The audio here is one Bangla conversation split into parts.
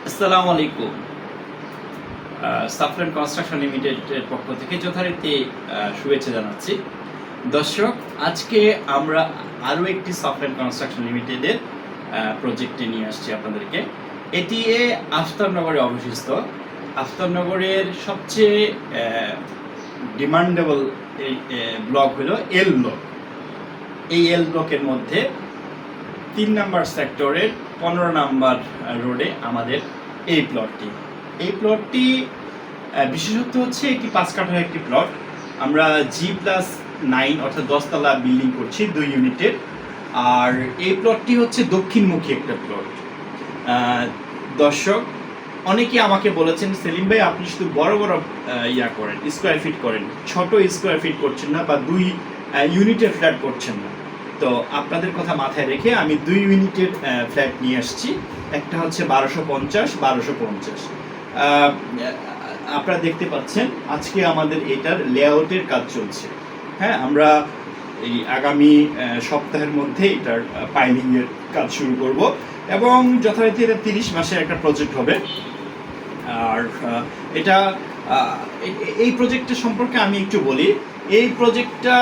আসসালামু আলাইকুম। সাফল্যান্ড কনস্ট্রাকশন লিমিটেডের পক্ষ থেকে যথারীতি শুভেচ্ছা জানাচ্ছি। দর্শক, আজকে আমরা আরও একটি সাফল্যান্ড কনস্ট্রাকশন লিমিটেডের প্রজেক্টে নিয়ে আসছি আপনাদেরকে। এটি আফতাবনগরে অবস্থিত। আফতাবনগরের সবচেয়ে ডিমান্ডেবল ব্লক হলো এল ব্লক। এই এল ব্লকের মধ্যে 3 নম্বর সেক্টরের 15 নম্বর রোডে আমাদের এই প্লটটি বিশেষত্ব হচ্ছে একটি 5 কাঠার একটি প্লট। আমরা G+9 অর্থাৎ 10 তলা বিল্ডিং করছি 2 ইউনিটের। আর এই প্লটটি হচ্ছে দক্ষিণমুখী একটা প্লট। দর্শক, অনেকে আমাকে বলেছেন, সেলিম ভাই আপনি শুধু বড় বড় করেন, স্কোয়ার ফিট করেন, ছোট স্কোয়ার ফিট করছেন না বা 2 ইউনিটের ফ্ল্যাট করছেন না। তো আপনাদের কথা মাথায় রেখে আমি 2 ইউনিটের ফ্ল্যাট নিয়ে আসছি। একটা হচ্ছে 1250 আপনারা দেখতে পাচ্ছেন আজকে আমাদের এটার লেআউটের কাজ চলছে। হ্যাঁ, আমরা এই আগামী সপ্তাহের মধ্যে এটার পাইলিংয়ের কাজ শুরু করব এবং যথারীতি এটা 30 মাসের একটা প্রজেক্ট হবে। আর এটা এই প্রজেক্টের সম্পর্কে আমি একটু বলি। এই প্রজেক্টটা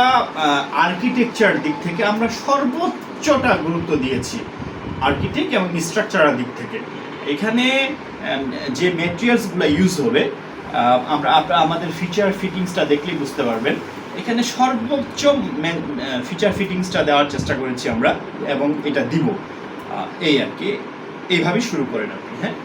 আর্কিটেকচার দিক থেকে আমরা সর্বোচ্চটা গুরুত্ব দিয়েছি, আর্কিটেক্ট এবং স্ট্রাকচারাল দিক থেকে। এখানে যে ম্যাটেরিয়ালসগুলো ইউজ হবে আমরা আমাদের ফিচার ফিটিংসটা দেখলেই বুঝতে পারবেন। এখানে সর্বোচ্চ ফিচার ফিটিংসটা দেওয়ার চেষ্টা করেছি আমরা এবং এটা দিব। এই আর কি, এইভাবেই শুরু করেন আপনি। হ্যাঁ।